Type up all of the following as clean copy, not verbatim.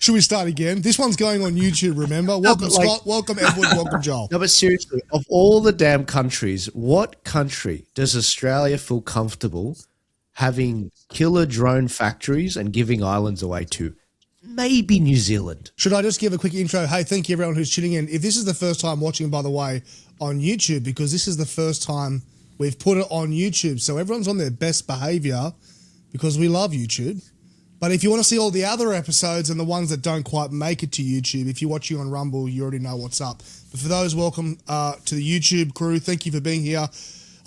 Should we start again? This one's going on YouTube, remember? Welcome, Scott. Welcome, Edward. Welcome, Joel. No, but seriously, of all the damn countries, what country does Australia feel comfortable having killer drone factories and giving islands away to? Maybe New Zealand. Should I just give a quick intro? Hey, thank you everyone who's tuning in. If this is the first time watching, by the way, on YouTube, because this is the first time we've put it on YouTube, so everyone's on their best behavior because we love YouTube. But if you want to see all the other episodes and the ones that don't quite make it to YouTube, if you're watching on Rumble, you already know what's up. But for those, welcome to the YouTube crew. Thank you for being here.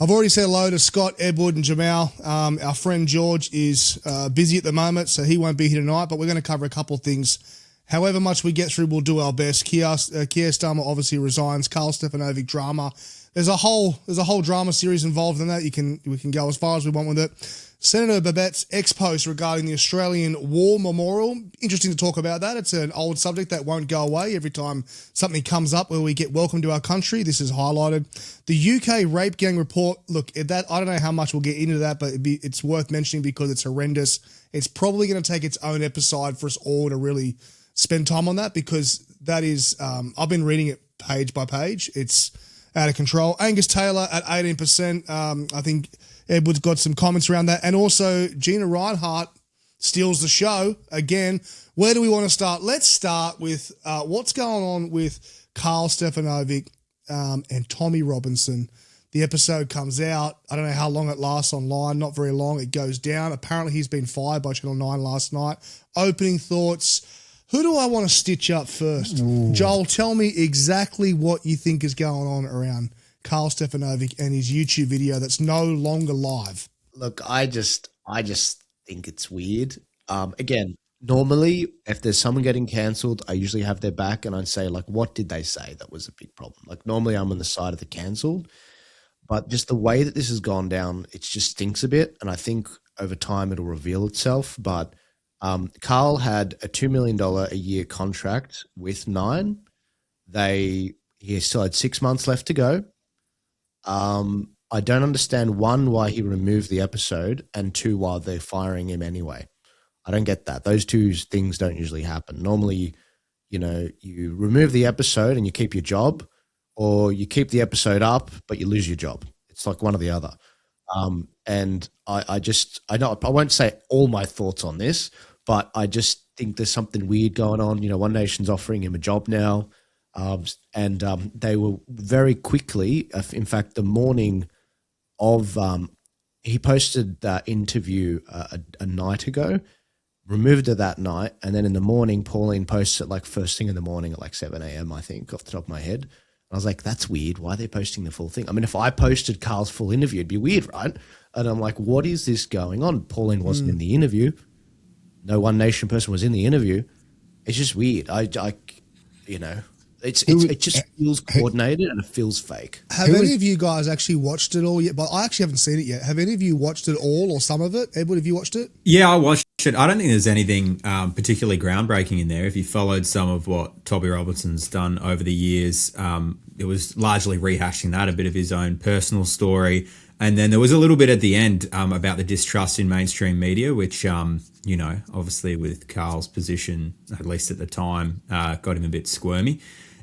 I've already said hello to Scott, Edward, and Jammal. Our friend George is busy at the moment, so he won't be here tonight, but we're going to cover a couple of things. However much we get through, we'll do our best. Keir Starmer obviously resigns. Karl Stefanovic drama. There's a whole drama series involved in that. We can go as far as we want with it. Senator Babette's ex-post regarding the Australian War Memorial. Interesting to talk about that. It's an old subject that won't go away. Every time something comes up where we get welcome to our country, this is highlighted. The UK rape gang report. Look, that I don't know how much we'll get into that, but it's worth mentioning because it's horrendous. It's probably going to take its own episode for us all to really spend time on that, because that is, I've been reading it page by page. It's out of control. Angus Taylor at 18%. I think Edward's got some comments around that. And also Gina Rinehart steals the show again. Where do we want to start? Let's start with what's going on with Karl Stefanovic and Tommy Robinson. The episode comes out. I don't know how long it lasts online. Not very long. It goes down. Apparently he's been fired by Channel 9 last night. Opening thoughts. Who do I want to stitch up first? Ooh. Joel, tell me exactly what you think is going on around Karl Stefanovic and his YouTube video that's no longer live. Look, I just think it's weird. Again, normally if there's someone getting cancelled, I usually have their back and I'd say, like, what did they say that was a big problem? Like, normally I'm on the side of the cancelled, but just the way that this has gone down, it just stinks a bit. And I think over time it'll reveal itself. But Karl had a $2 million a year contract with Nine. He still had 6 months left to go. I don't understand, one, why he removed the episode, and two, why they're firing him anyway. I don't get that. Those two things don't usually happen. Normally, you remove the episode and you keep your job, or you keep the episode up but you lose your job. It's like one or the other. And I won't say all my thoughts on this, but I just think there's something weird going on. One Nation's offering him a job now. And they were very quickly, in fact, the morning of, he posted that interview a night ago, removed it that night, and then in the morning, Pauline posts it like first thing in the morning at like 7 a.m., I think, off the top of my head. And I was like, that's weird. Why are they posting the full thing? I mean, if I posted Karl's full interview, it'd be weird, right? And I'm like, what is this going on? Pauline wasn't in the interview. No One Nation person was in the interview. It's just weird. It just feels coordinated and it feels fake. Have any of you guys actually watched it all yet? But I actually haven't seen it yet. Have any of you watched it all or some of it? Edward, have you watched it? Yeah, I watched it. I don't think there's anything particularly groundbreaking in there. If you followed some of what Tommy Robinson's done over the years, it was largely rehashing that, a bit of his own personal story. And then there was a little bit at the end about the distrust in mainstream media, which, obviously with Karl's position, at least at the time, got him a bit squirmy.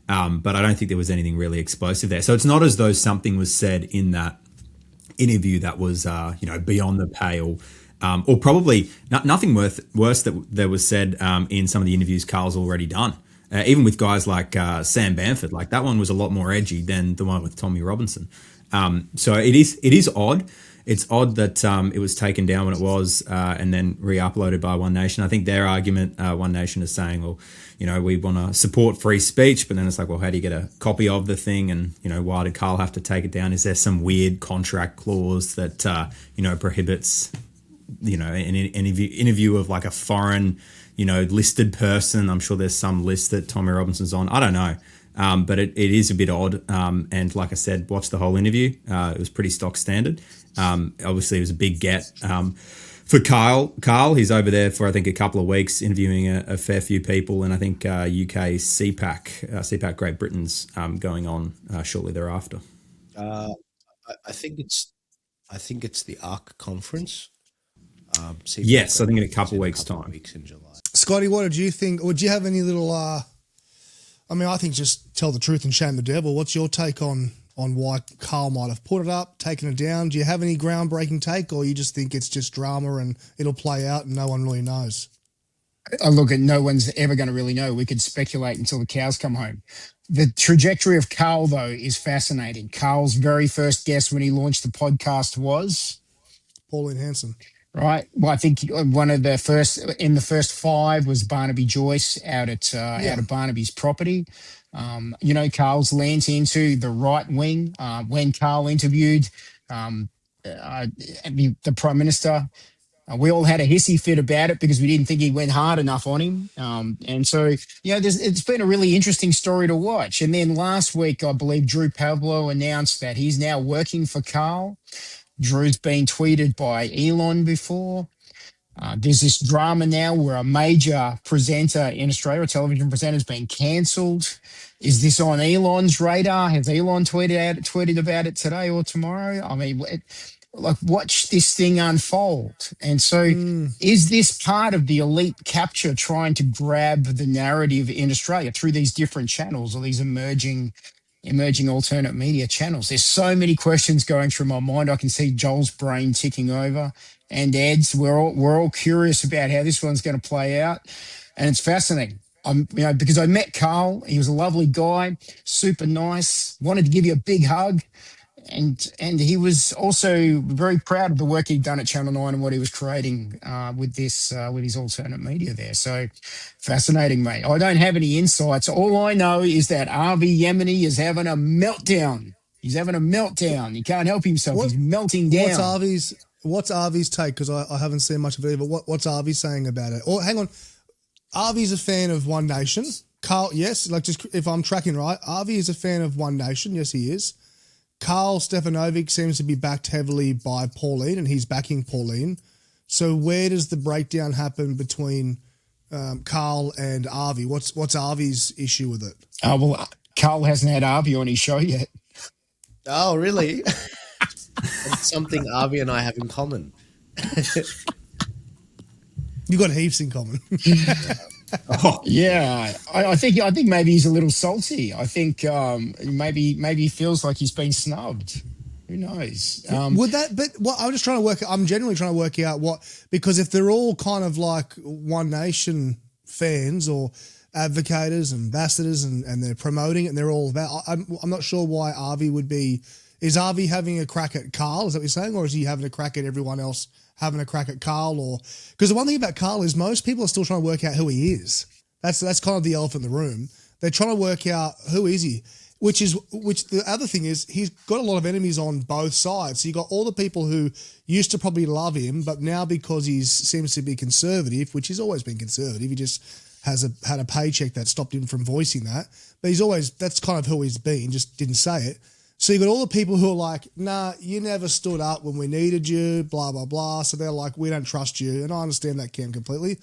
But I don't think there was anything really explosive there. So it's not as though something was said in that interview that was, beyond the pale, or probably nothing worse that was said in some of the interviews Karl's already done. Even with guys like Sam Bamford, like that one was a lot more edgy than the one with Tommy Robinson. So it is odd. It's odd that it was taken down when it was and then re-uploaded by One Nation. I think their argument, One Nation is saying, well, we want to support free speech, but then it's like, well, how do you get a copy of the thing? And, why did Karl have to take it down? Is there some weird contract clause that, prohibits, an interview of like a foreign, listed person? I'm sure there's some list that Tommy Robinson's on. I don't know. But it is a bit odd. And like I said, watch the whole interview. It was pretty stock standard. Obviously, it was a big get for Karl. He's over there for, I think, a couple of weeks interviewing a fair few people. And I think UK CPAC Great Britain's going on shortly thereafter. I think it's the ARC conference. Yes, I think in a couple of weeks' time. Weeks in July. Scotty, what did you think? Or do you have any little? I mean, I think just tell the truth and shame the devil. What's your take on why Karl might have put it up, taken it down? Do you have any groundbreaking take, or you just think it's just drama and it'll play out and no one really knows? I look at no one's ever going to really know. We could speculate until the cows come home. The trajectory of Karl, though, is fascinating. Karl's very first guest when he launched the podcast was Pauline Hanson. right. Well, I think one of the first five was Barnaby Joyce out of Barnaby's property. Karl's lands into the right wing. When Karl interviewed the Prime Minister, we all had a hissy fit about it because we didn't think he went hard enough on him. And so, it's been a really interesting story to watch. And then last week, I believe Drew Pablo announced that he's now working for Karl. Drew's been tweeted by Elon before. There's this drama now where a major presenter in Australia, a television presenter, has been cancelled. Is this on Elon's radar? Has Elon tweeted about it today or tomorrow? I mean, watch this thing unfold. And so is this part of the elite capture trying to grab the narrative in Australia through these different channels or these emerging alternate media channels? There's so many questions going through my mind. I can see Joel's brain ticking over and Ed's. We're all curious about how this one's going to play out. And it's fascinating. Because I met Karl. He was a lovely guy, super nice, wanted to give you a big hug. And he was also very proud of the work he'd done at Channel 9 and what he was creating with his alternate media there. So fascinating, mate. I don't have any insights. All I know is that Avi Yemeni is having a meltdown. He's having a meltdown. He can't help himself. He's melting down. What's Avi's take? Because I haven't seen much of it either. What's Avi saying about it? Or hang on, Avi's a fan of One Nation. Karl, yes, just if I'm tracking right, Avi is a fan of One Nation. Yes, he is. Karl Stefanovic seems to be backed heavily by Pauline, and he's backing Pauline. So where does the breakdown happen between Karl and Avi? What's Avi's issue with it? Karl hasn't had Avi on his show yet. Oh, really? It's something Avi and I have in common. You got heaps in common. Yeah, I think maybe he's a little salty. I think maybe he feels like he's been snubbed. Who knows? Would that? But what I'm generally trying to work out because if they're all kind of like One Nation fans or advocates, ambassadors, and they're promoting it, and they're all about. I'm not sure why Avi would be. Is Avi having a crack at Karl? Is that what you're saying, or is he having a crack at everyone else? Having a crack at Karl, or because the one thing about Karl is most people are still trying to work out who he is. That's kind of the elephant in the room. They're trying to work out who is he, which the other thing is he's got a lot of enemies on both sides. So you got all the people who used to probably love him, but now because he seems to be conservative, which he's always been conservative, he just had a paycheck that stopped him from voicing that. But that's kind of who he's been, just didn't say it. So you got all the people who are like, nah, you never stood up when we needed you, blah, blah, blah. So they're like, we don't trust you. And I understand that, Cam, completely.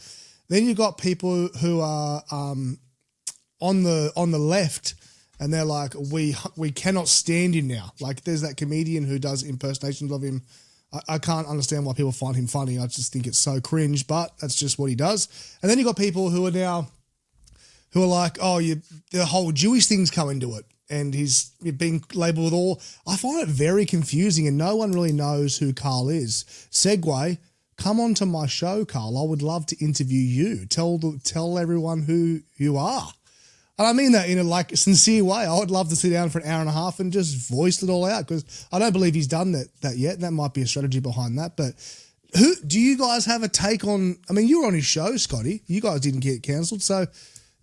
Then you got people who are on the left, and they're like, we cannot stand him now. Like there's that comedian who does impersonations of him. I can't understand why people find him funny. I just think it's so cringe, but that's just what he does. And then you got people who are like, the whole Jewish thing's come into it. And he's being labelled with all. I find it very confusing, and no one really knows who Karl is. Segue, come on to my show, Karl. I would love to interview you. Tell everyone who you are. And I mean that in a sincere way. I would love to sit down for an hour and a half and just voice it all out, because I don't believe he's done that yet. That might be a strategy behind that. But who do you guys have a take on? I mean, you were on his show, Scotty. You guys didn't get cancelled, so.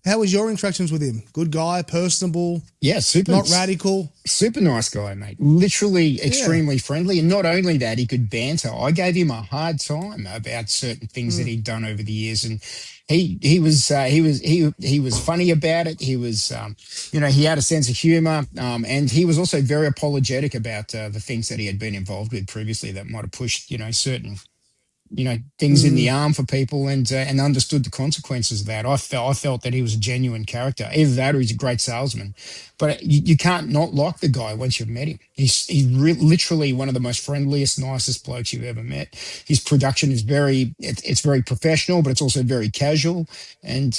How was your interactions with him? Good guy, personable. Yeah, super. Not radical. Super nice guy, mate. Literally extremely friendly. And not only that, he could banter. I gave him a hard time about certain things that he'd done over the years, and he was funny about it. He was, he had a sense of humor, and he was also very apologetic about the things that he had been involved with previously that might have pushed, certain things in the arm for people and understood the consequences of that. I felt that he was a genuine character. Either that or he's a great salesman. But you can't not like the guy once you've met him. He's literally one of the most friendliest, nicest blokes you've ever met. His production is it's very professional, but it's also very casual. And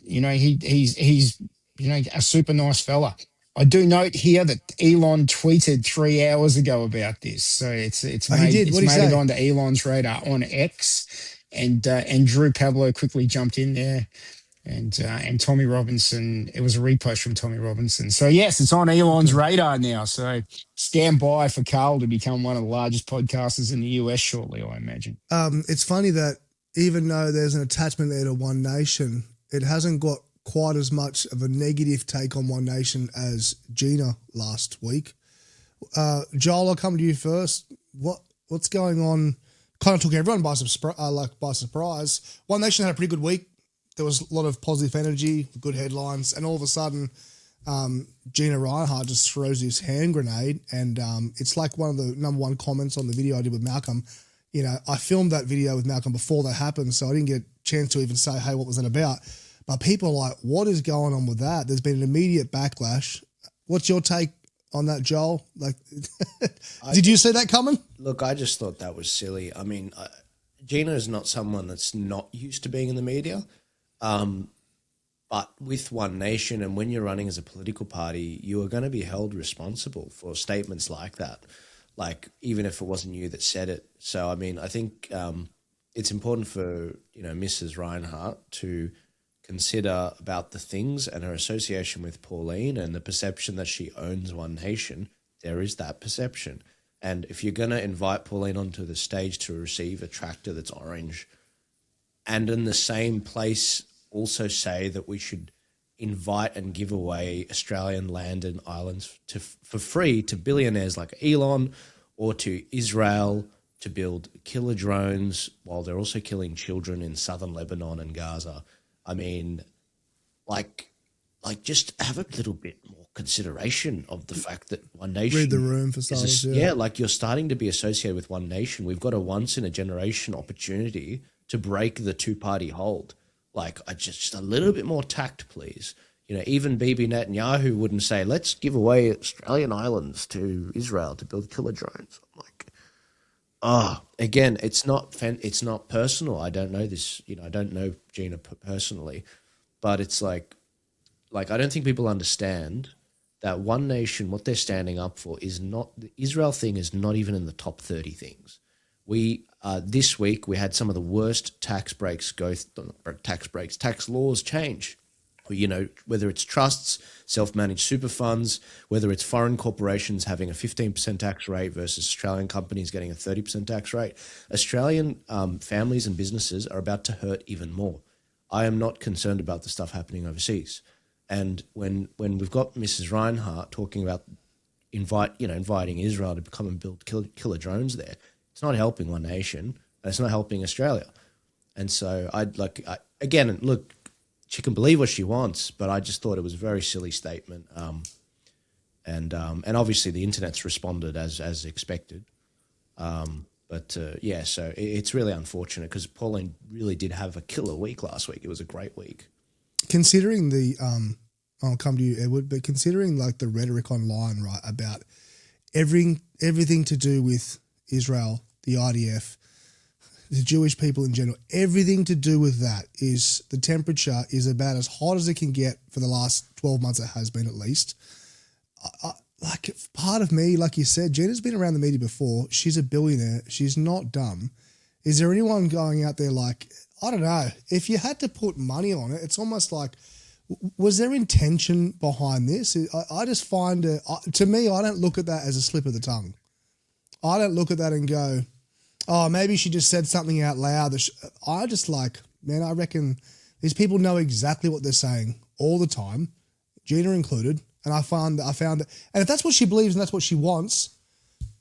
he's a super nice fella. I do note here that Elon tweeted 3 hours ago about this, so it's made it onto Elon's radar on X, and Drew Pablo quickly jumped in there, and Tommy Robinson. It was a repost from Tommy Robinson. So yes, it's on Elon's radar now. So stand by for Karl to become one of the largest podcasters in the US shortly, I imagine. It's funny that even though there's an attachment there to One Nation, it hasn't got quite as much of a negative take on One Nation as Gina last week. Joel, I'll come to you first. What's going on? Kind of took everyone by surprise. One Nation had a pretty good week. There was a lot of positive energy, good headlines, and all of a sudden, Gina Rinehart just throws this hand grenade, and it's like one of the number one comments on the video I did with Malcolm. I filmed that video with Malcolm before that happened, so I didn't get a chance to even say, hey, what was that about? But people are like, what is going on with that? There's been an immediate backlash. What's your take on that, Joel? Did you see that coming? Look, I just thought that was silly. I mean, Gina is not someone that's not used to being in the media. But with One Nation, and when you're running as a political party, you are going to be held responsible for statements like that, like even if it wasn't you that said it. So, I mean, I think it's important for, Mrs. Reinhardt to consider about the things and her association with Pauline and the perception that she owns One Nation. There is that perception. And if you're going to invite Pauline onto the stage to receive a tractor that's orange, and in the same place also say that we should invite and give away Australian land and islands for free to billionaires like Elon, or to Israel to build killer drones while they're also killing children in southern Lebanon and Gaza. I mean, just have a little bit more consideration of the fact that One Nation... Read the room for starters, yeah, you're starting to be associated with One Nation. We've got a once-in-a-generation opportunity to break the two-party hold. Just a little bit more tact, please. Even Bibi Netanyahu wouldn't say, let's give away Australian islands to Israel to build killer drones. I'm like, again, it's not personal. I don't know this, I don't know Gina personally, but it's like I don't think people understand that One Nation, what they're standing up for is not, the Israel thing is not even in the top 30 things. This week we had some of the worst tax laws change. Whether it's trusts, self-managed super funds, whether it's foreign corporations having a 15% tax rate versus Australian companies getting a 30% tax rate, Australian families and businesses are about to hurt even more. I am not concerned about the stuff happening overseas. And when we've got Mrs. Reinhardt talking about inviting Israel to come and build killer drones there, it's not helping One Nation, and it's not helping Australia. And so look, she can believe what she wants, but I just thought it was a very silly statement. And obviously the internet's responded as expected. So it's really unfortunate because Pauline really did have a killer week last week. It was a great week. Considering I'll come to you, Edward, but considering the rhetoric online, right, about everything to do with Israel, the IDF, the Jewish people in general, everything to do with that is the temperature is about as hot as it can get for the last 12 months. It has been, at least. Part of me, like you said, Gina's been around the media before. She's a billionaire. She's not dumb. Is there anyone going out there I don't know, if you had to put money on it, it's almost like, was there intention behind this? I just find it, to me, I don't look at that as a slip of the tongue. I don't look at that and go, oh, maybe she just said something out loud. I just I reckon these people know exactly what they're saying all the time, Gina included. And I found that, and if that's what she believes and that's what she wants,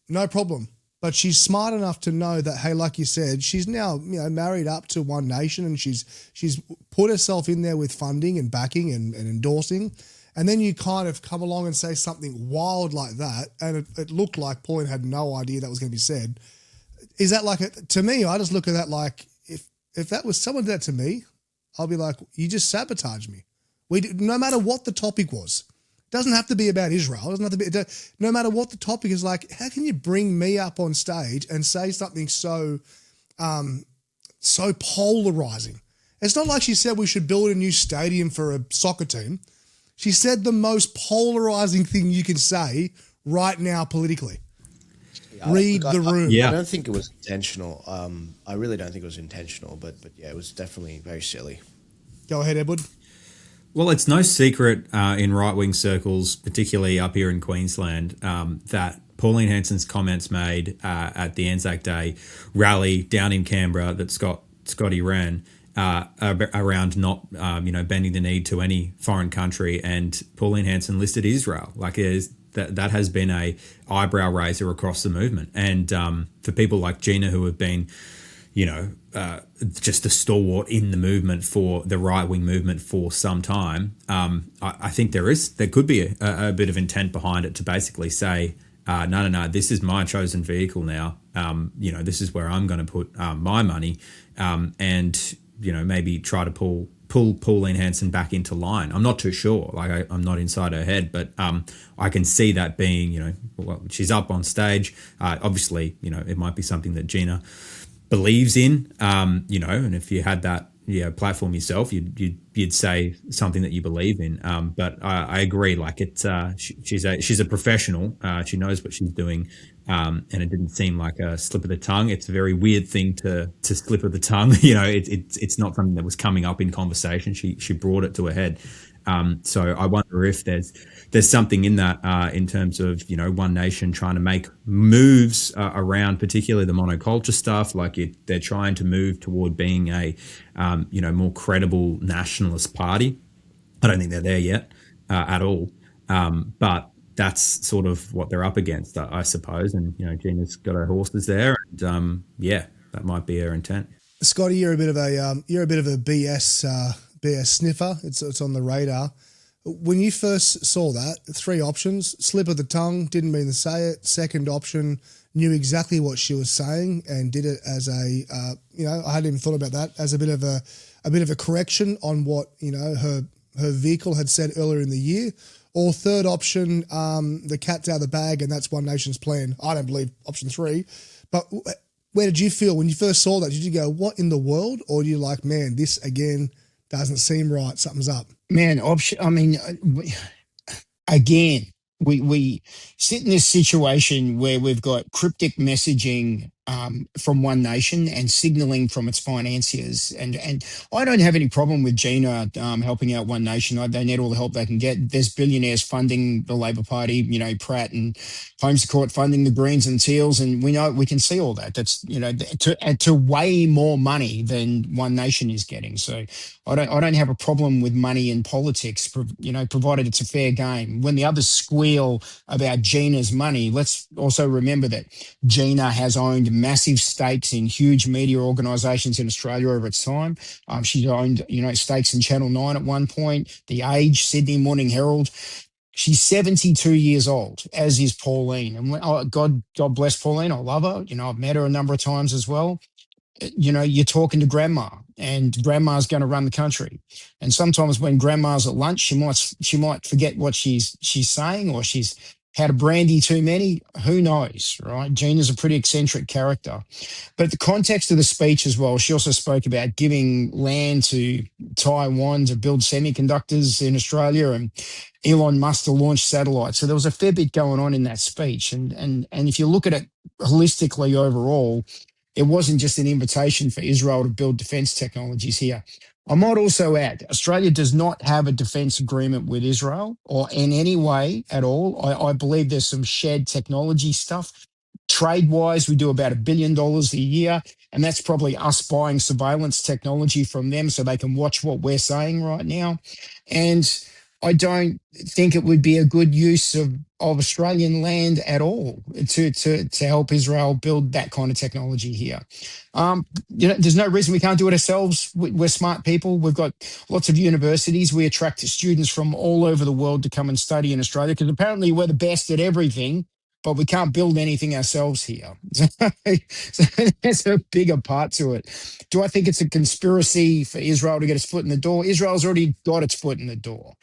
no problem. But she's smart enough to know that, hey, like you said, she's now married up to One Nation, and she's put herself in there with funding and backing and endorsing. And then you kind of come along and say something wild like that, and it looked like Pauline had no idea that was going to be said. is that like to me? I just look at that like if that was someone did that to me, I'll be like, you just sabotaged me. No matter what the topic was, it doesn't have to be about Israel. It doesn't have to be. No matter what the topic is, like, how can you bring me up on stage and say something so polarizing? It's not like she said we should build a new stadium for a soccer team. She said the most polarizing thing you can say right now politically. Read the room. I don't think it was intentional. I really don't think it was intentional, but yeah, it was definitely very silly. Go ahead, Edward. Well, it's no secret in right-wing circles, particularly up here in Queensland, that Pauline Hanson's comments made at the Anzac Day rally down in Canberra that Scotty ran around not bending the knee to any foreign country, and Pauline Hanson listed Israel. Like, that has been a eyebrow raiser across the movement, and for people like Gina, who have been just a stalwart in the movement, for the right-wing movement for some time, I think there could be a bit of intent behind it to basically say, no, this is my chosen vehicle now. This is where I'm going to put my money, and maybe try to pull Pauline Hanson back into line. I'm not too sure. Like, I'm not inside her head, but I can see that being, she's up on stage. Obviously, it might be something that Gina believes in, and if you had that platform yourself, you'd say something that you believe in. But I agree. Like, she's a professional. She knows what she's doing, and it didn't seem like a slip of the tongue. It's a very weird thing to slip of the tongue. It's not something that was coming up in conversation. She brought it to a head. So I wonder if there's something in that in terms of One Nation trying to make moves around, particularly the monoculture stuff. Like, they're trying to move toward being a more credible nationalist party. I don't think they're there yet at all, but that's sort of what they're up against, I suppose. And Gina's got her horses there, and that might be her intent. Scotty, you're a bit of a BS sniffer. It's on the radar. When you first saw that, 3 options: slip of the tongue, didn't mean to say it. Second option, knew exactly what she was saying and did it as I hadn't even thought about that, as a bit of a correction on what her vehicle had said earlier in the year. Or third option, the cat's out of the bag and that's One Nation's plan. I don't believe option 3, but where did you feel when you first saw that? Did you go, what in the world? Or do you like, man, this again doesn't seem right, something's up? Man, again, we sit in this situation where we've got cryptic messaging from One Nation and signalling from its financiers. And I don't have any problem with Gina helping out One Nation. They need all the help they can get. There's billionaires funding the Labor Party, Pratt and Holmes Court funding the Greens and Teals, and we can see all that. That's to way more money than One Nation is getting. So I don't have a problem with money in politics, provided it's a fair game. When the others squeal about Gina's money, let's also remember that Gina has owned massive stakes in huge media organisations in Australia over its time. She's owned, stakes in Channel 9 at one point, The Age, Sydney Morning Herald. She's 72 years old, as is Pauline. And God bless Pauline. I love her. I've met her a number of times as well. You're talking to grandma, and grandma's going to run the country. And sometimes when grandma's at lunch, she might forget what she's saying, or she's had a brandy too many. Who knows, right? Gina's a pretty eccentric character. But the context of the speech as well, she also spoke about giving land to Taiwan to build semiconductors in Australia, and Elon Musk to launch satellites. So there was a fair bit going on in that speech. And if you look at it holistically overall, it wasn't just an invitation for Israel to build defence technologies here. I might also add, Australia does not have a defence agreement with Israel, or in any way at all. I believe there's some shared technology stuff. Trade-wise, we do about $1 billion a year, and that's probably us buying surveillance technology from them so they can watch what we're saying right now. And I don't think it would be a good use of Australian land at all to help Israel build that kind of technology here. There's no reason we can't do it ourselves. We're smart people. We've got lots of universities. We attract students from all over the world to come and study in Australia because apparently we're the best at everything but we can't build anything ourselves here. So there's a bigger part to it. Do I think it's a conspiracy for Israel to get its foot in the door? Israel's already got its foot in the door.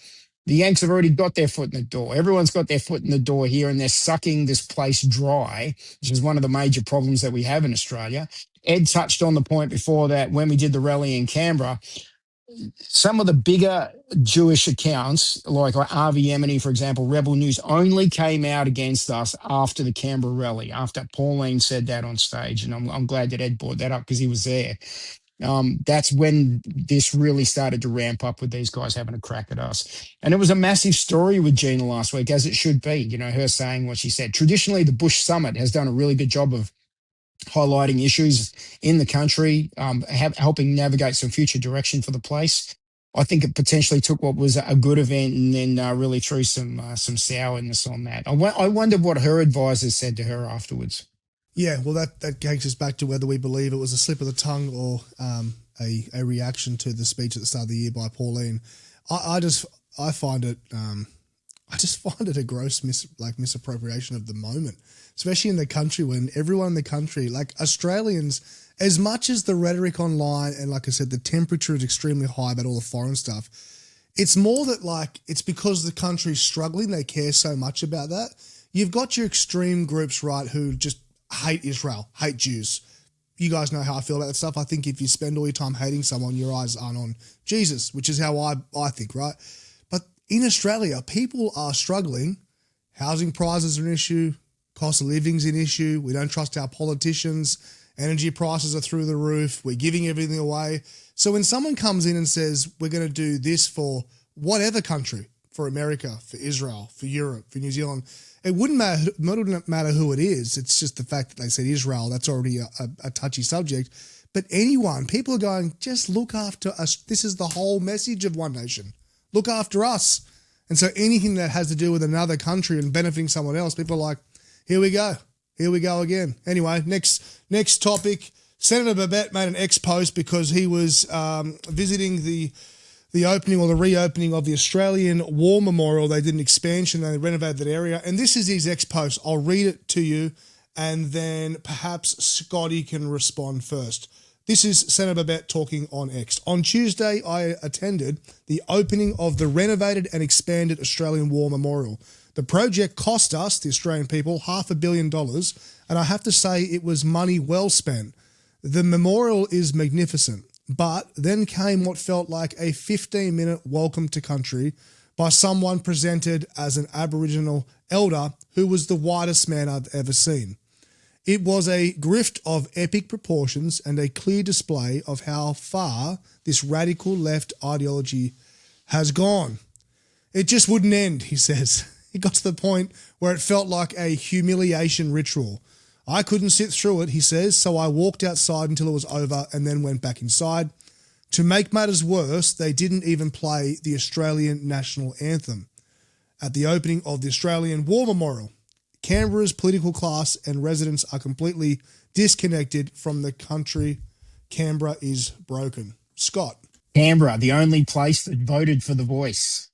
The Yanks have already got their foot in the door. Everyone's got their foot in the door here, and they're sucking this place dry, which is one of the major problems that we have in Australia. Ed touched on the point before that when we did the rally in Canberra, some of the bigger Jewish accounts, like RV Yemeni, for example, Rebel News, only came out against us after the Canberra rally, after Pauline said that on stage. And I'm glad that Ed brought that up because he was there. That's when this really started to ramp up with these guys having a crack at us. And it was a massive story with Gina last week, as it should be, her saying what she said. Traditionally, the Bush Summit has done a really good job of highlighting issues in the country, helping navigate some future direction for the place. I think it potentially took what was a good event and then really threw some sourness on that. I wondered what her advisors said to her afterwards. Yeah, well, that takes us back to whether we believe it was a slip of the tongue or a reaction to the speech at the start of the year by Pauline. I find it a gross misappropriation of the moment, especially in the country when everyone in the country, like Australians, as much as the rhetoric online and like I said, the temperature is extremely high about all the foreign stuff. It's more that it's because the country's struggling. They care so much about that. You've got your extreme groups, right, who just hate Israel, hate Jews. You guys know how I feel about that stuff. I think if you spend all your time hating someone, your eyes aren't on Jesus, which is how I think, right? But in Australia, people are struggling. Housing prices are an issue. Cost of living's an issue. We don't trust our politicians. Energy prices are through the roof. We're giving everything away. So when someone comes in and says, we're going to do this for whatever country, for America, for Israel, for Europe, for New Zealand, it wouldn't matter who it is. It's just the fact that they said Israel. That's already a touchy subject. But anyone, people are going, just look after us. This is the whole message of One Nation. Look after us. And so anything that has to do with another country and benefiting someone else, people are like, here we go. Here we go again. Anyway, next topic. Senator Babette made an ex-post because he was visiting the opening or the reopening of the Australian War Memorial. They did an expansion, they renovated that area. And this is his ex-post. I'll read it to you and then perhaps Scotty can respond first. This is Senator Babette talking on X. On Tuesday, I attended the opening of the renovated and expanded Australian War Memorial. The project cost us, the Australian people, $500 million, and I have to say it was money well spent. The memorial is magnificent. But then came what felt like a 15-minute welcome to country by someone presented as an Aboriginal elder who was the whitest man I've ever seen. It was a grift of epic proportions and a clear display of how far this radical left ideology has gone. It just wouldn't end, he says. It got to the point where it felt like a humiliation ritual. I couldn't sit through it, he says, so I walked outside until it was over and then went back inside. To make matters worse, they didn't even play the Australian national anthem at the opening of the Australian War Memorial. Canberra's political class and residents are completely disconnected from the country. Canberra is broken. Scott. Canberra, the only place that voted for the voice.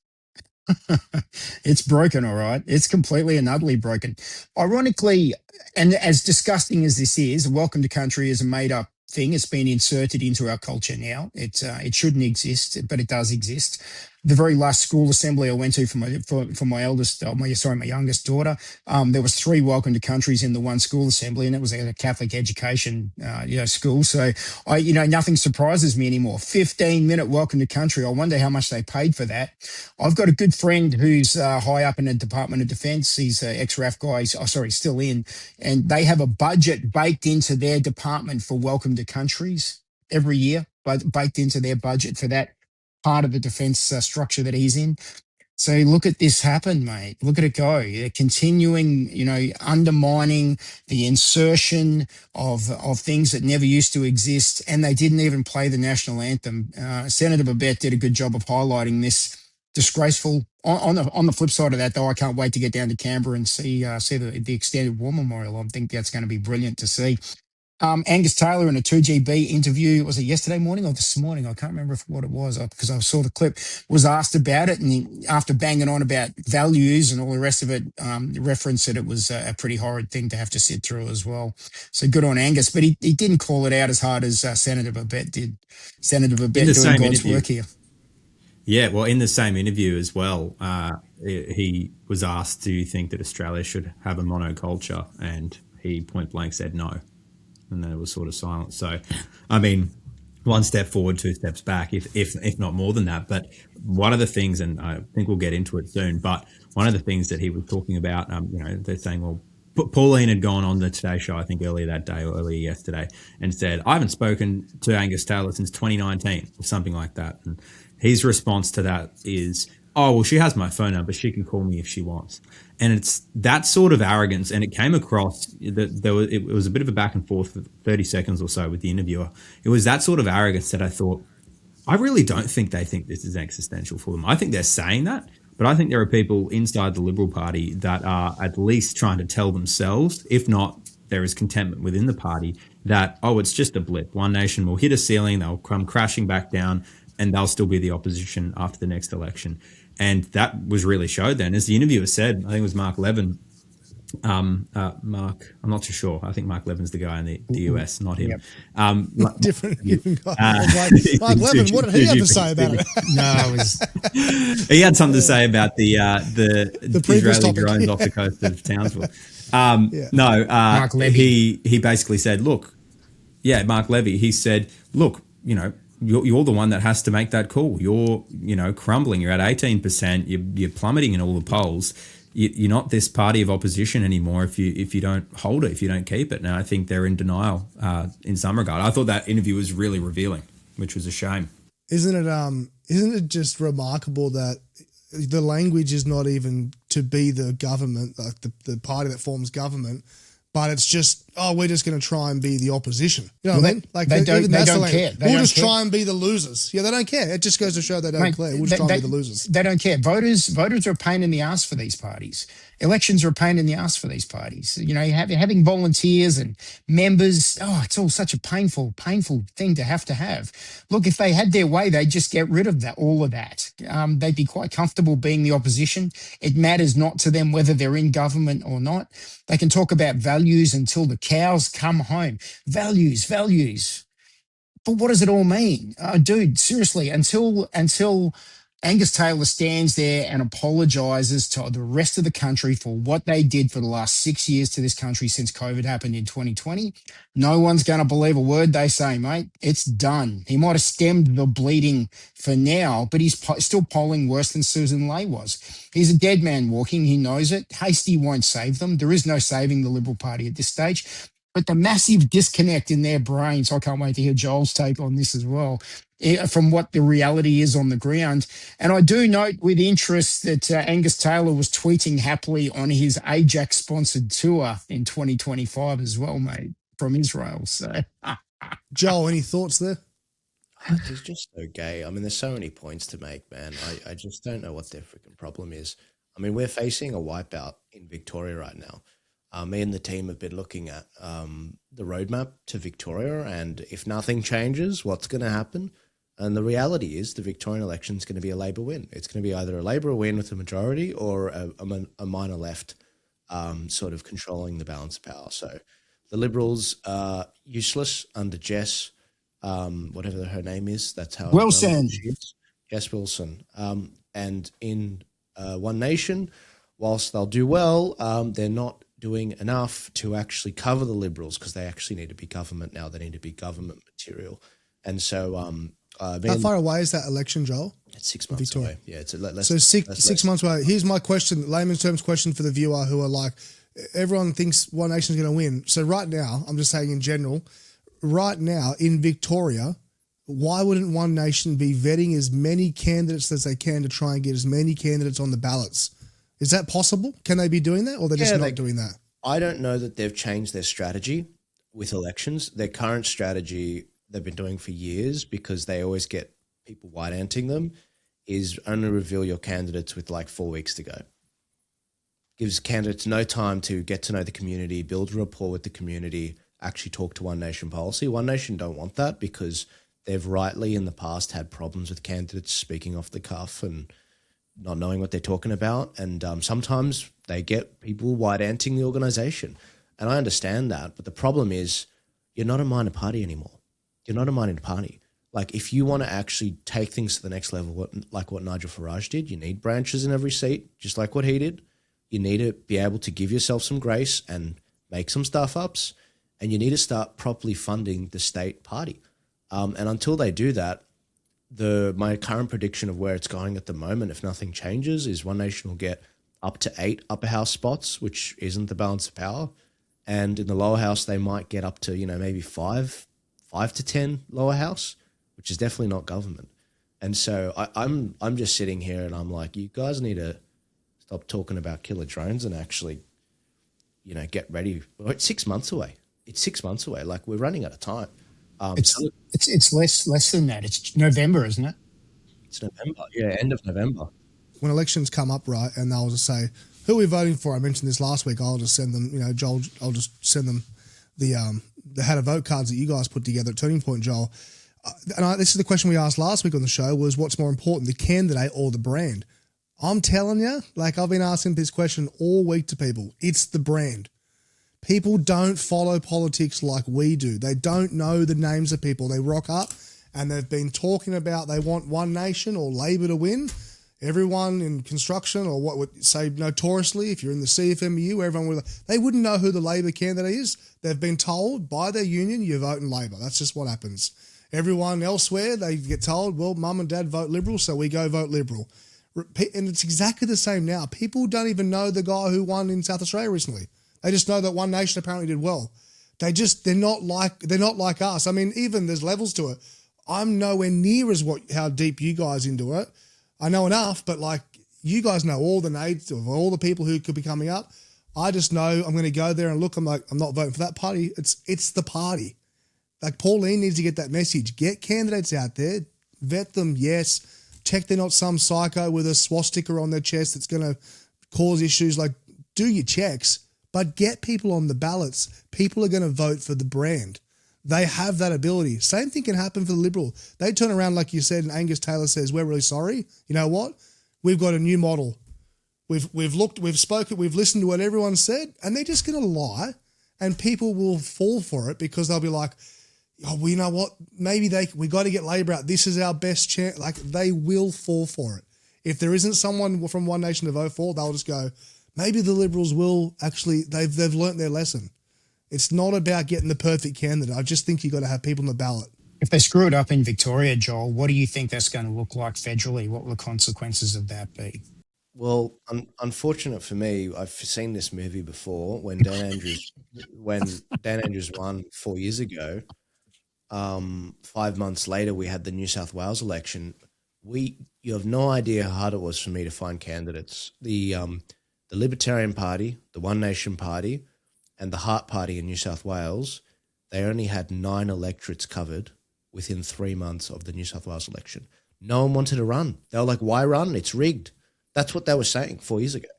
It's broken, all right. It's completely and utterly broken. Ironically, and as disgusting as this is, welcome to country is a made-up thing. It's been inserted into our culture now. It shouldn't exist, but it does exist. The very last school assembly I went to for my youngest daughter, there was 3 welcome to countries in the one school assembly, and it was a Catholic education, school. So nothing surprises me anymore. 15-minute welcome to country. I wonder how much they paid for that. I've got a good friend who's high up in the Department of Defence. He's an ex-RAF guy. Still in, and they have a budget baked into their department for welcome to countries every year, but baked into their budget for that part of the defence structure that he's in. So look at this happen, mate. Look at it go. They're continuing, undermining the insertion of things that never used to exist, and they didn't even play the national anthem. Senator Babette did a good job of highlighting this disgraceful. On the flip side of that, though, I can't wait to get down to Canberra and see the extended war memorial. I think that's going to be brilliant to see. Angus Taylor in a 2GB interview, was it yesterday morning or this morning? I can't remember what it was because I saw the clip, was asked about it. And after banging on about values and all the rest of it, referenced that it was a pretty horrid thing to have to sit through as well. So good on Angus, but he didn't call it out as hard as Senator Babette did. Senator Babette doing God's work here. Yeah, well, in the same interview as well, he was asked, do you think that Australia should have a monoculture? And he point blank said no. And then it was sort of silent. So, I mean, one step forward, two steps back, if not more than that. But one of the things, and I think we'll get into it soon, but one of the things that he was talking about, they're saying, well, Pauline had gone on the Today Show, I think earlier that day or earlier yesterday, and said, I haven't spoken to Angus Taylor since 2019 or something like that. And his response to that is, oh, well, she has my phone number. She can call me if she wants. And it's that sort of arrogance. And it came across that it was a bit of a back and forth for 30 seconds or so with the interviewer. It was that sort of arrogance that I thought, I really don't think they think this is existential for them. I think they're saying that, but I think there are people inside the Liberal Party that are at least trying to tell themselves, if not, there is contentment within the party that, oh, it's just a blip. One nation will hit a ceiling, they'll come crashing back down, and they'll still be the opposition after the next election. And that was really showed then. As the interviewer said, I think it was Mark Levin. Mark, I'm not too sure. I think Mark Levin's the guy in the US, not him. Yep. Different guy. Mark Levin, what did he have to say about it? No, it was... He had something to say about the Israeli drones off the coast of Townsville. Mark Levy. He basically said, look, Mark Levy, he said, look, you're the one that has to make that call. You're, crumbling. You're at 18%. You're plummeting in all the polls. You're not this party of opposition anymore if you don't hold it, if you don't keep it. And I think they're in denial in some regard. I thought that interview was really revealing, which was a shame. Isn't it just remarkable that the language is not even to be the government, like the party that forms government, but it's just, we're just going to try and be the opposition. You know what I mean? Like they don't care. We'll just try and be the losers. Yeah, they don't care. It just goes to show they don't care. We'll just try and be the losers. They don't care. Voters are a pain in the ass for these parties. Elections are a pain in the ass for these parties. Having volunteers and members, it's all such a painful thing to have. Look, if they had their way, they'd just get rid of all of that. They'd be quite comfortable being the opposition. It matters not to them whether they're in government or not. They can talk about values until the cows come home. Values. But what does it all mean? Dude, seriously, until Angus Taylor stands there and apologises to the rest of the country for what they did for the last 6 years to this country since COVID happened in 2020, no one's going to believe a word they say, mate. It's done. He might have stemmed the bleeding for now, but he's still polling worse than Susan Ley was. He's a dead man walking. He knows it. Hasty won't save them. There is no saving the Liberal Party at this stage. But the massive disconnect in their brains, I can't wait to hear Joel's take on this as well, from what the reality is on the ground. And I do note with interest that Angus Taylor was tweeting happily on his Ajax-sponsored tour in 2025 as well, mate, from Israel. So, Joel, any thoughts there? It's just so gay. I mean, there's so many points to make, man. I just don't know what their freaking problem is. I mean, we're facing a wipeout in Victoria right now. Me and the team have been looking at the roadmap to Victoria, and if nothing changes, what's going to happen? And the reality is the Victorian election is going to be a Labor win. It's going to be either a Labor win with a majority or a minor left sort of controlling the balance of power. So the Liberals are useless under Jess, whatever her name is. That's how Wilson. She is. Jess Wilson. And in One Nation, whilst they'll do well, they're not doing enough to actually cover the Liberals because they actually need to be government now. They need to be government material. And so how far away is that election, Joel? It's 6 months Victoria. away. Yeah, it's less. So six months away. Here's my question, layman's terms question for the viewer who are like, everyone thinks One Nation's going to win. So right now, I'm just saying in general, right now in Victoria, why wouldn't One Nation be vetting as many candidates as they can to try and get as many candidates on the ballots? Is that possible? Can they be doing that, or they're just not doing that? I don't know that they've changed their strategy with elections. Their current strategy they've been doing for years, because they always get people white-anting them, is only reveal your candidates with like 4 weeks to go. Gives candidates no time to get to know the community, build a rapport with the community, actually talk to One Nation policy. One Nation don't want that because they've rightly in the past had problems with candidates speaking off the cuff and not knowing what they're talking about. And sometimes they get people white-anting the organisation. And I understand that. But the problem is you're not a minor party anymore. You're not a minor party. Like, if you want to actually take things to the next level, like what Nigel Farage did, you need branches in every seat, just like what he did. You need to be able to give yourself some grace and make some stuff-ups, and you need to start properly funding the state party. And until they do that, my current prediction of where it's going at the moment, if nothing changes, is One Nation will get up to 8 upper house spots, which isn't the balance of power. And in the lower house, they might get up to, maybe 5 to 10 lower house, which is definitely not government. And so I'm just sitting here and I'm like, you guys need to stop talking about killer drones and actually, get ready. Well, it's 6 months away. Like, we're running out of time. It's less than that. It's November, isn't it? It's November. Yeah, end of November. When elections come up, right, and they'll just say, who are we voting for? I mentioned this last week. I'll just send them, Joel, I'll just send them the how to vote cards that you guys put together at Turning Point, Joel. This is the question we asked last week on the show, was what's more important, the candidate or the brand? I'm telling you, like, I've been asking this question all week to people. It's the brand. People don't follow politics like we do. They don't know the names of people. They rock up and they've been talking about they want One Nation or Labor to win. Everyone in construction, or what would say notoriously, if you're in the CFMU, they wouldn't know who the Labor candidate is. They've been told by their union, you vote in Labor. That's just what happens. Everyone elsewhere, they get told, well, mum and dad vote Liberal, so we go vote Liberal. And it's exactly the same now. People don't even know the guy who won in South Australia recently. They just know that One Nation apparently did well. They're not like us. I mean, even there's levels to it. I'm nowhere near how deep you guys into it. I know enough, but like, you guys know all the names of all the people who could be coming up. I just know I'm going to go there and look. I'm like, I'm not voting for that party. It's the party. Like, Pauline needs to get that message. Get candidates out there, vet them. Yes, check they're not some psycho with a swastika on their chest that's going to cause issues. Like, do your checks, but get people on the ballots. People are going to vote for the brand. They have that ability. Same thing can happen for the Liberal. They turn around, like you said, and Angus Taylor says, we're really sorry. You know what? We've got a new model. We've looked, we've spoken, we've listened to what everyone said, and they're just going to lie, and people will fall for it because they'll be like, oh, well, you know what? Maybe we got to get Labor out. This is our best chance. Like, they will fall for it. If there isn't someone from One Nation to vote for, they'll just go, maybe the Liberals will actually, they've learnt their lesson. It's not about getting the perfect candidate. I just think you've got to have people on the ballot. If they screw it up in Victoria, Joel, what do you think that's going to look like federally? What will the consequences of that be? Well, unfortunate for me, I've seen this movie before when Dan Andrews won 4 years ago. 5 months later, we had the New South Wales election. You have no idea how hard it was for me to find candidates. The Libertarian Party, the One Nation Party, and the Heart Party in New South Wales, they only had 9 electorates covered within 3 months of the New South Wales election. No one wanted to run. They were like, why run? It's rigged. That's what they were saying 4 years ago.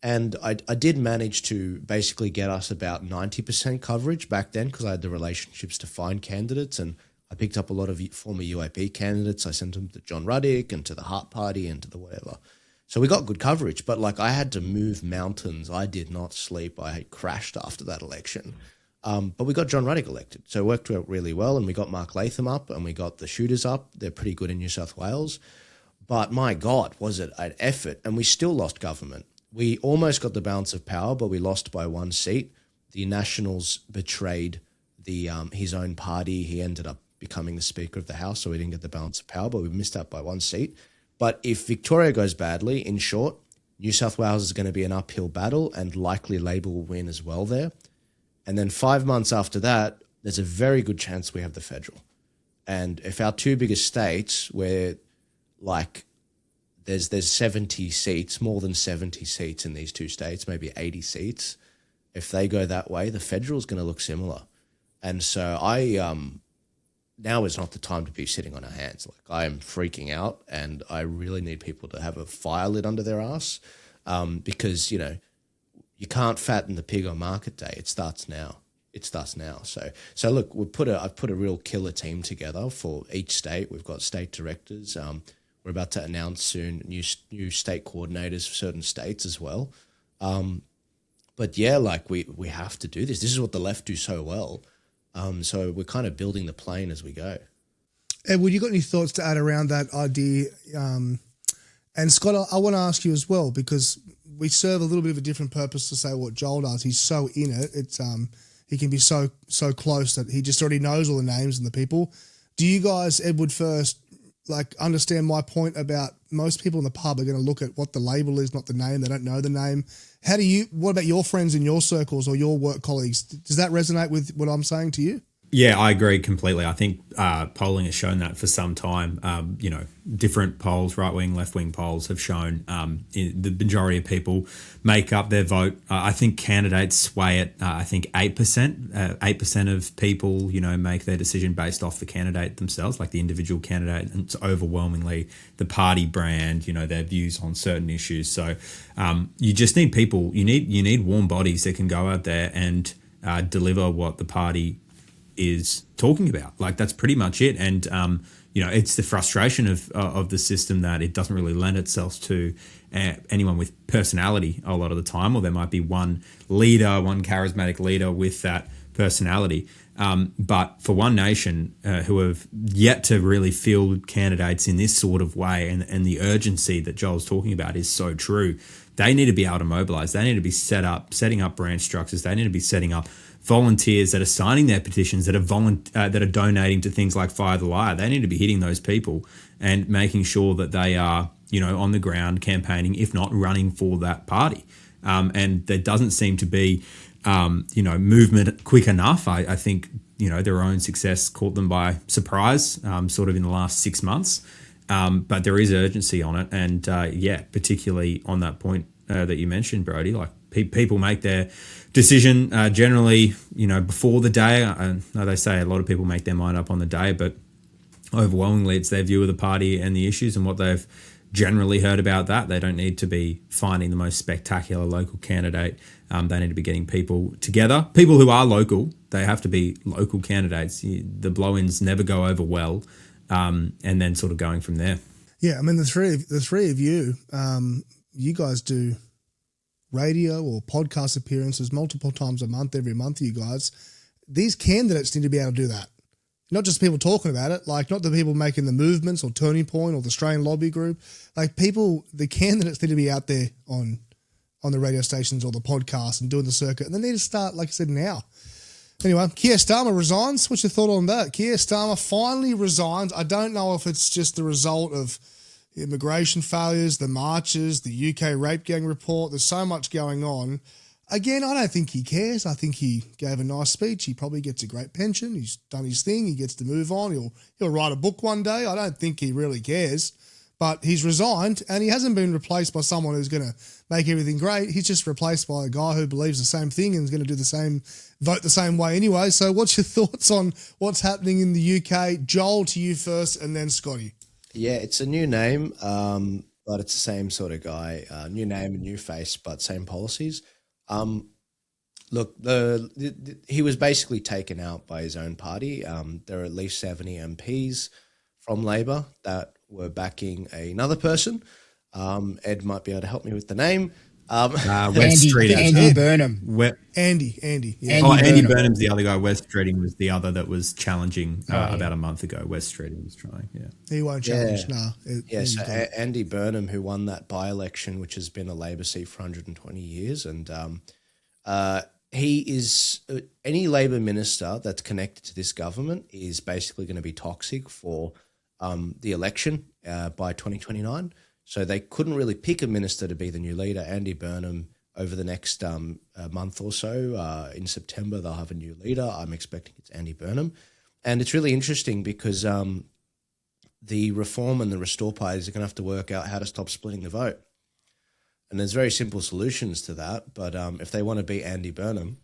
And I did manage to basically get us about 90% coverage back then because I had the relationships to find candidates, and I picked up a lot of former UAP candidates. I sent them to John Ruddick and to the Heart Party and to the whatever. So we got good coverage, but like, I had to move mountains. I did not sleep. I had crashed after that election. But we got John Ruddick elected. So it worked out really well, and we got Mark Latham up and we got the shooters up. They're pretty good in New South Wales. But my God, was it an effort? And we still lost government. We almost got the balance of power, but we lost by 1 seat. The Nationals betrayed his own party. He ended up becoming the Speaker of the House, so we didn't get the balance of power, but we missed out by 1 seat. But if Victoria goes badly, in short, New South Wales is going to be an uphill battle, and likely Labor will win as well there. And then 5 months after that, there's a very good chance we have the federal. And if our 2 biggest states, where like there's 70 seats, more than 70 seats in these 2 states, maybe 80 seats, if they go that way, the federal is going to look similar. And so now is not the time to be sitting on our hands. Like, I am freaking out, and I really need people to have a fire lit under their ass, because, you can't fatten the pig on market day. It starts now. It's thus now. So look, I've put a real killer team together for each state. We've got state directors. We're about to announce soon new state coordinators for certain states as well. But yeah, like we have to do this. This is what the left do so well. So we're kind of building the plane as we go. Edward, you got any thoughts to add around that idea? And Scott, I want to ask you as well, because we serve a little bit of a different purpose to say what Joel does. He's so in it. It's he can be so close that he just already knows all the names and the people. Do you guys, Edward first, like understand my point about most people in the pub are going to look at what the label is, not the name. They don't know the name. What about your friends in your circles or your work colleagues? Does that resonate with what I'm saying to you? Yeah, I agree completely. I think polling has shown that for some time. Different polls, right-wing, left-wing polls have shown the majority of people make up their vote. I think candidates sway it. I think 8%. 8% of people, make their decision based off the candidate themselves, like the individual candidate. And it's overwhelmingly the party brand, their views on certain issues. So you just need people. You need warm bodies that can go out there and deliver what the party is talking about. Like, that's pretty much it. And it's the frustration of the system that it doesn't really lend itself to anyone with personality a lot of the time, or there might be one charismatic leader with that personality. But for One Nation, who have yet to really field candidates in this sort of way, and the urgency that Joel's talking about is so true. They need to be able to mobilise. They need to be setting up branch structures. They need to be setting up volunteers that are signing their petitions, that are donating to things like Fire the Liar. They need to be hitting those people and making sure that they are, on the ground campaigning, if not running for that party. And there doesn't seem to be, movement quick enough. I think, their own success caught them by surprise, sort of in the last 6 months. But there is urgency on it. And particularly on that point that you mentioned, Brodie, like people make their decision generally, before the day. I know they say a lot of people make their mind up on the day, but overwhelmingly it's their view of the party and the issues and what they've generally heard about that. They don't need to be finding the most spectacular local candidate. They need to be getting people together. People who are local, they have to be local candidates. The blow-ins never go over well, and then sort of going from there. Yeah, I mean, the three of you, you guys do radio or podcast appearances multiple times a month, every month, you guys. These candidates need to be able to do that. Not just people talking about it, like not the people making the movements or Turning Point or the Australian Lobby Group. Like the candidates need to be out there on the radio stations or the podcast and doing the circuit. And they need to start, like I said, now. Anyway, Keir Starmer resigns. What's your thought on that? Keir Starmer finally resigns. I don't know if it's just the result of immigration failures, the marches, the UK rape gang report. There's so much going on. Again, I don't think he cares. I think he gave a nice speech. He probably gets a great pension. He's done his thing. He gets to move on. He'll write a book one day. I don't think he really cares. But he's resigned, and he hasn't been replaced by someone who's going to make everything great. He's just replaced by a guy who believes the same thing and is going to vote the same way anyway. So what's your thoughts on what's happening in the UK? Joel, to you first, and then Scotty. Yeah, it's a new name, but it's the same sort of guy. New name and new face, but same policies. Look, he was basically taken out by his own party. There are at least 70 MPs from Labor that were backing another person. Ed might be able to help me with the name. West Streeting. Andy Burnham. Andy. Yeah. Andy Burnham's the other guy. West Streeting was the other that was challenging about a month ago. West Streeting was trying, yeah. He won't challenge, no. So Andy Burnham, who won that by-election, which has been a Labor seat for 120 years, and he is any Labor minister that's connected to this government is basically going to be toxic for the election by 2029. So they couldn't really pick a minister to be the new leader. Andy Burnham, over the next month or so, in September, they'll have a new leader. I'm expecting it's Andy Burnham. And it's really interesting because the Reform and the Restore parties are going to have to work out how to stop splitting the vote. And there's very simple solutions to that. But if they want to beat Andy Burnham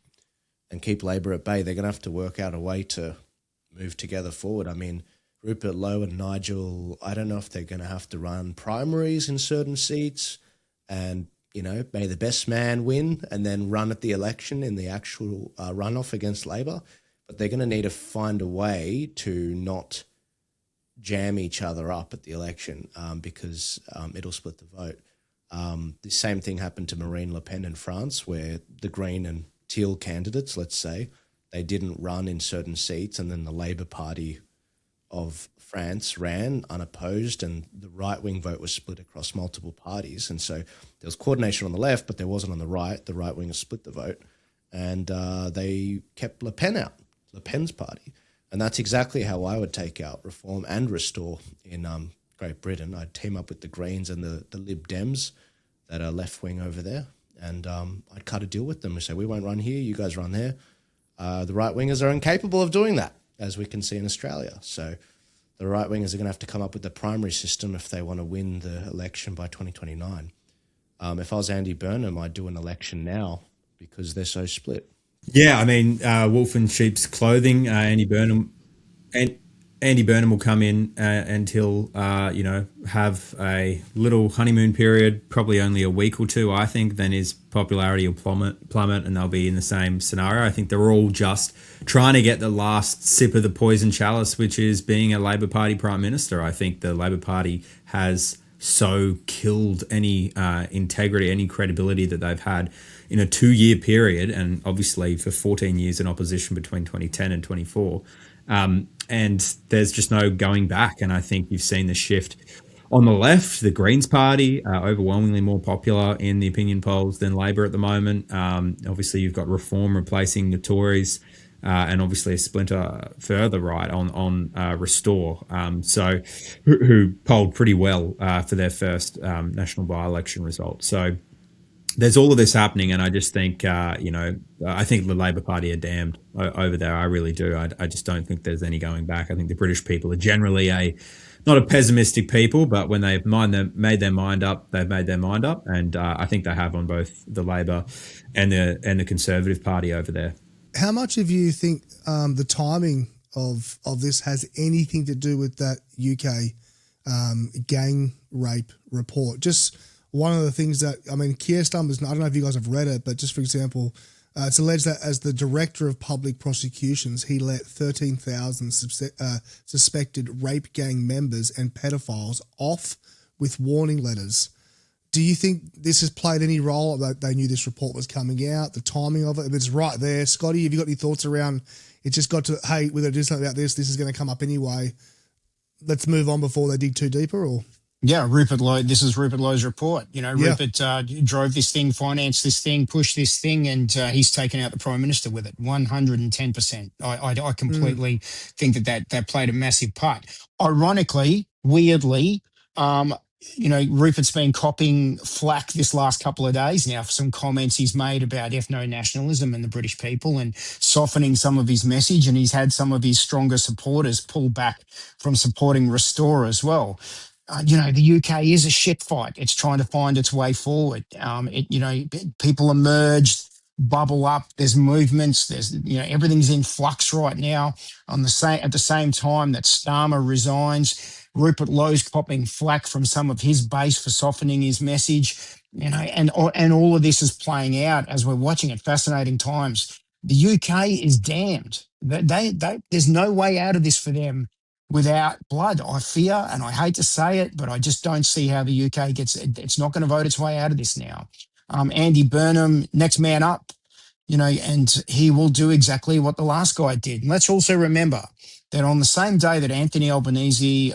and keep Labor at bay, they're going to have to work out a way to move together forward. I mean, Rupert Lowe and Nigel, I don't know if they're going to have to run primaries in certain seats. And may the best man win and then run at the election in the actual runoff against Labor. But they're going to need to find a way to not jam each other up at the election because it'll split the vote. The same thing happened to Marine Le Pen in France, where the Green and Teal candidates, let's say, they didn't run in certain seats, and then the Labour Party of France ran unopposed, and the right-wing vote was split across multiple parties. And so there was coordination on the left, but there wasn't on the right. The right-wingers split the vote, and they kept Le Pen out, Le Pen's party. And that's exactly how I would take out Reform and Restore in Great Britain. I'd team up with the Greens and the Lib Dems that are left-wing over there, and I'd cut a deal with them and say, we won't run here, you guys run there. The right-wingers are incapable of doing that, as we can see in Australia. So the right-wingers are going to have to come up with the primary system if they want to win the election by 2029. If I was Andy Burnham, I'd do an election now because they're so split. Yeah, I mean, wolf in sheep's clothing. Andy Burnham will come in and he'll, have a little honeymoon period, probably only a week or two, I think. Then his popularity will plummet, and they'll be in the same scenario. I think they're all just trying to get the last sip of the poison chalice, which is being a Labor Party Prime Minister. I think the Labor Party has so killed any integrity, any credibility that they've had in a 2-year period, and obviously for 14 years in opposition between 2010 and 24. And there's just no going back. And I think you've seen the shift on the left. The Greens Party overwhelmingly more popular in the opinion polls than Labor at the moment. Obviously, you've got Reform replacing the Tories, and obviously a splinter further right on Restore, who polled pretty well for their first national by-election result. So there's all of this happening, and I just think, I think the Labor Party are damned over there. I really do. I just don't think there's any going back. I think the British people are generally not a pessimistic people, but when they've made their mind up, they've made their mind up, and I think they have on both the Labor and the Conservative Party over there. How much of you think the timing of this has anything to do with that UK gang rape report? Just one of the things that, Keir Starmer, I don't know if you guys have read it, but just for example, it's alleged that as the Director of Public Prosecutions, he let 13,000 suspected rape gang members and pedophiles off with warning letters. Do you think this has played any role? That they knew this report was coming out, the timing of it? It's right there. Scotty, have you got any thoughts around it? Just got to, hey, we're going to do something about this. This is going to come up anyway. Let's move on before they dig too deeper, or? Yeah, Rupert Lowe. This is Rupert Lowe's report. Rupert drove this thing, financed this thing, pushed this thing, and he's taken out the Prime Minister with it. 110%. I completely think that played a massive part. Ironically, weirdly, Rupert's been copping flack this last couple of days now for some comments he's made about ethno-nationalism and the British people and softening some of his message, and he's had some of his stronger supporters pull back from supporting Restore as well. The UK is a shit fight. It's trying to find its way forward. People emerge, bubble up. There's movements. There's, everything's in flux right now. At the same time that Starmer resigns, Rupert Lowe's copping flack from some of his base for softening his message. And all of this is playing out as we're watching it. Fascinating times. The UK is damned. There's no way out of this for them without blood, I fear, and I hate to say it, but I just don't see how the UK it's not going to vote its way out of this now. Andy Burnham, next man up, and he will do exactly what the last guy did. And let's also remember that on the same day that Anthony Albanese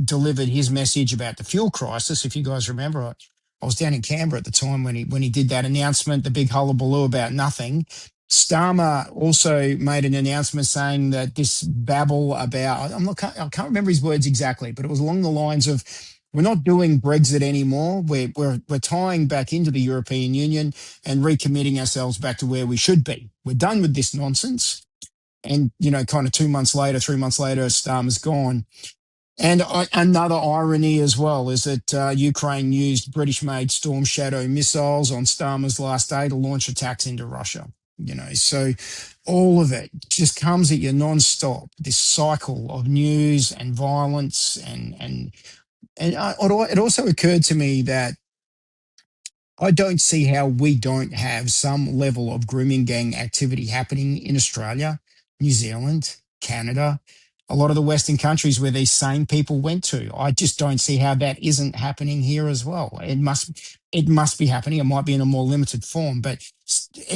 delivered his message about the fuel crisis, if you guys remember, I was down in Canberra at the time when he did that announcement, the big hullabaloo about nothing. Starmer also made an announcement saying that this babble about, I can't remember his words exactly, but it was along the lines of, we're not doing Brexit anymore. We're tying back into the European Union and recommitting ourselves back to where we should be. We're done with this nonsense. And, kind of 2 months later, 3 months later, Starmer's gone. And another irony as well is that Ukraine used British-made Storm Shadow missiles on Starmer's last day to launch attacks into Russia. So all of it just comes at you non-stop, this cycle of news and violence. And it also occurred to me that I don't see how we don't have some level of grooming gang activity happening in Australia, New Zealand, Canada, a lot of the Western countries where these same people went to. I just don't see how that isn't happening here as well. It must be happening. It might be in a more limited form, but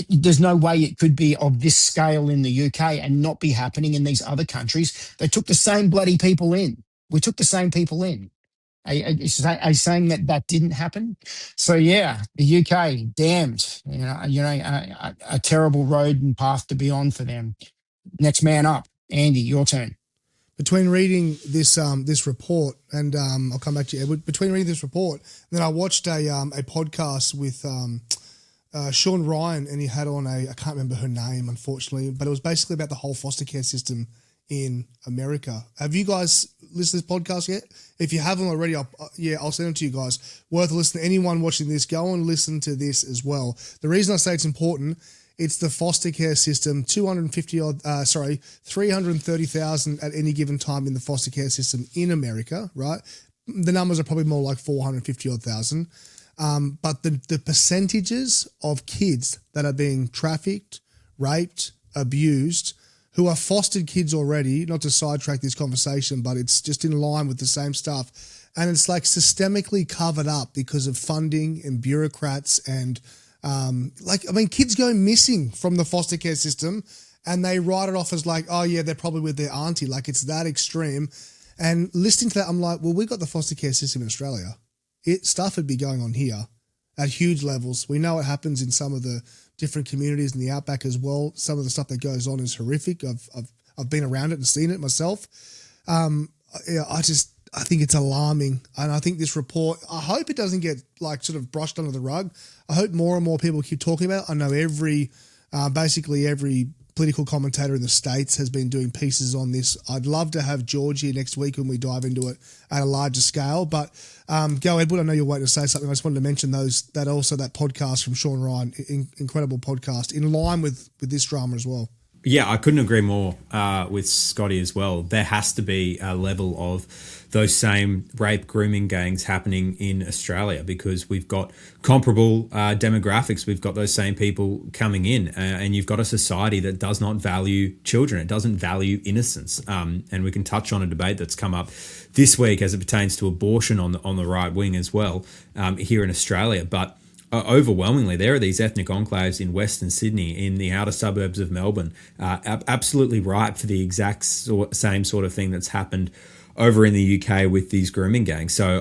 there's no way it could be of this scale in the UK and not be happening in these other countries. They took the same bloody people in. We took the same people in. Are you saying that that didn't happen? So yeah, the UK damned, a terrible road and path to be on for them. Next man up, Andy, your turn. Between reading this report and I'll come back to you, Edward. Between reading this report, then I watched a podcast with Sean Ryan, and he had on I can't remember her name, unfortunately, but it was basically about the whole foster care system in America. Have you guys listened to this podcast yet? If you haven't already, I'll send it to you guys. Worth listening. Anyone watching this, go and listen to this as well. The reason I say it's important, it's the foster care system, 330,000 at any given time in the foster care system in America, right? The numbers are probably more like 450,000. But the percentages of kids that are being trafficked, raped, abused, who are fostered kids already, not to sidetrack this conversation, but it's just in line with the same stuff. And it's like systemically covered up because of funding and bureaucrats and kids go missing from the foster care system and they write it off as like, oh yeah, they're probably with their auntie. Like it's that extreme. And listening to that, I'm like, well, we got the foster care system in Australia. Stuff would be going on here at huge levels. We know it happens in some of the different communities in the outback as well. Some of the stuff that goes on is horrific. I've been around it and seen it myself. I think it's alarming. And I think this report, I hope it doesn't get like sort of brushed under the rug. I hope more and more people keep talking about it. I know basically every political commentator in the States has been doing pieces on this. I'd love to have George here next week when we dive into it at a larger scale. But go, Edward, I know you're waiting to say something. I just wanted to mention that podcast from Sean Ryan, incredible podcast, in line with this drama as well. Yeah, I couldn't agree more with Scotty as well. There has to be a level of those same rape grooming gangs happening in Australia because we've got comparable demographics. We've got those same people coming in and you've got a society that does not value children. It doesn't value innocence. And we can touch on a debate that's come up this week as it pertains to abortion on the right wing as well here in Australia. But overwhelmingly, there are these ethnic enclaves in Western Sydney, in the outer suburbs of Melbourne, absolutely ripe for the exact same sort of thing that's happened over in the UK with these grooming gangs. So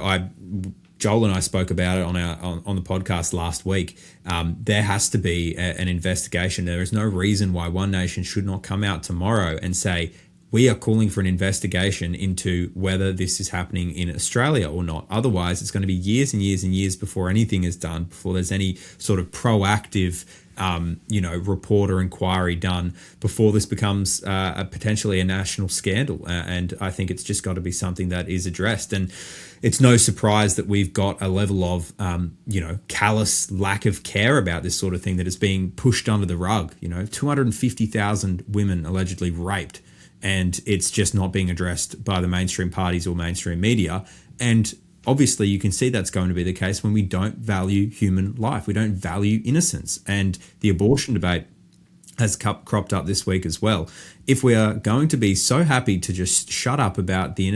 Joel and I spoke about it on the podcast last week. There has to be an investigation. There is no reason why One Nation should not come out tomorrow and say, we are calling for an investigation into whether this is happening in Australia or not. Otherwise, it's going to be years and years and years before anything is done, before there's any sort of proactive, report or inquiry done, before this becomes potentially a national scandal. And I think it's just got to be something that is addressed. And it's no surprise that we've got a level of, callous lack of care about this sort of thing that is being pushed under the rug. 250,000 women allegedly raped. And it's just not being addressed by the mainstream parties or mainstream media. And obviously you can see that's going to be the case when we don't value human life. We don't value innocence. And the abortion debate has cropped up this week as well. If we are going to be so happy to just shut up about the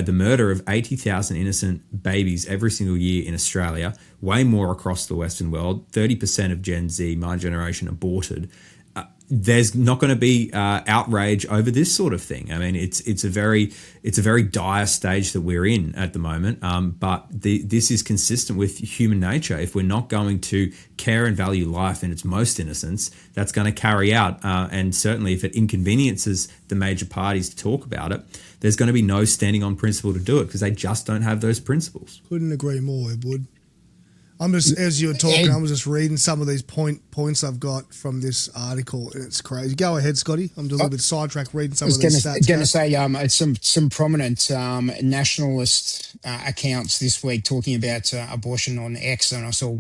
murder of 80,000 innocent babies every single year in Australia, way more across the Western world, 30% of Gen Z, my generation, aborted, there's not going to be outrage over this sort of thing. I mean, it's a very dire stage that we're in at the moment. But this is consistent with human nature. If we're not going to care and value life in its most innocence, that's going to carry out. And certainly, if it inconveniences the major parties to talk about it, there's going to be no standing on principle to do it because they just don't have those principles. Couldn't agree more, Edward. I'm just, as you were talking, I was just reading some of these points I've got from this article, and it's crazy. Go ahead, Scotty. I'm just a little bit sidetracked reading some of these stats. I was going to say some prominent nationalist accounts this week talking about abortion on X, and I saw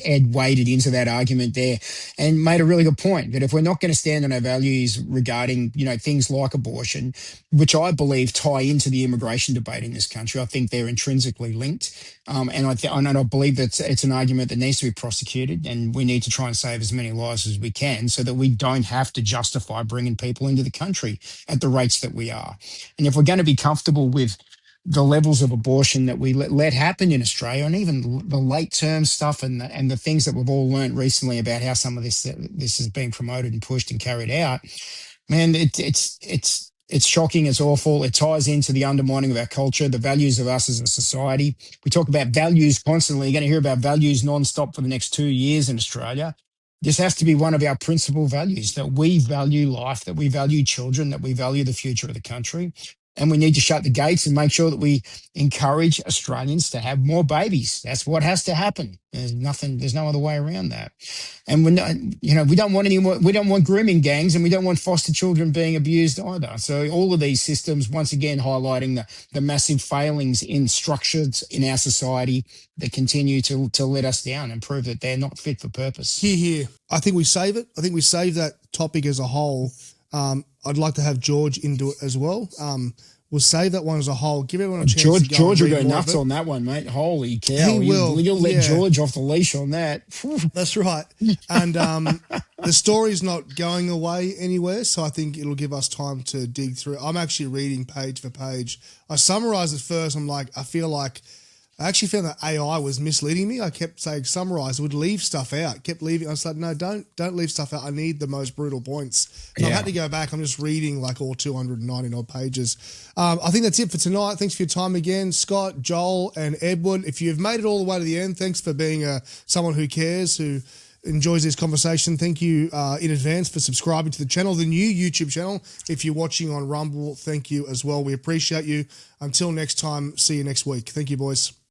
Ed waded into that argument there and made a really good point that if we're not going to stand on our values regarding things like abortion, which I believe tie into the immigration debate in this country, I think they're intrinsically linked, and I believe that it's it's an argument that needs to be prosecuted, and we need to try and save as many lives as we can so that we don't have to justify bringing people into the country at the rates that we are. And if we're going to be comfortable with the levels of abortion that we let happen in Australia, and even the late term stuff, and the things that we've all learned recently about how some of this is being promoted and pushed and carried out, man, it's shocking. It's awful. It ties into the undermining of our culture, the values of us as a society. We talk about values constantly. You're going to hear about values nonstop for the next 2 years in Australia. This has to be one of our principal values, that we value life, that we value children, that we value the future of the country. And we need to shut the gates and make sure that we encourage Australians to have more babies. That's what has to happen. There's no other way around that. And we don't want any more, we don't want grooming gangs, and we don't want foster children being abused either. So all of these systems, once again, highlighting the massive failings in structures in our society that continue to let us down and prove that they're not fit for purpose. Here. I think we save it. I think we save that topic as a whole. I'd like to have George into it as well. We'll save that one as a whole. Give everyone a chance. George will go nuts on that one, mate. Holy cow! He will. You'll let George off the leash on that. That's right. And the story's not going away anywhere, so I think it'll give us time to dig through. I'm actually reading page for page. I summarized it first. I actually found that AI was misleading me. I kept saying summarize, would leave stuff out, kept leaving. I was like, no, don't leave stuff out. I need the most brutal points. So I had to go back. I'm just reading like all 290 odd pages. I think that's it for tonight. Thanks for your time again, Scott, Joel, and Edward. If you've made it all the way to the end, thanks for being someone who cares, who enjoys this conversation. Thank you in advance for subscribing to the channel, the new YouTube channel. If you're watching on Rumble, thank you as well. We appreciate you. Until next time, see you next week. Thank you, boys.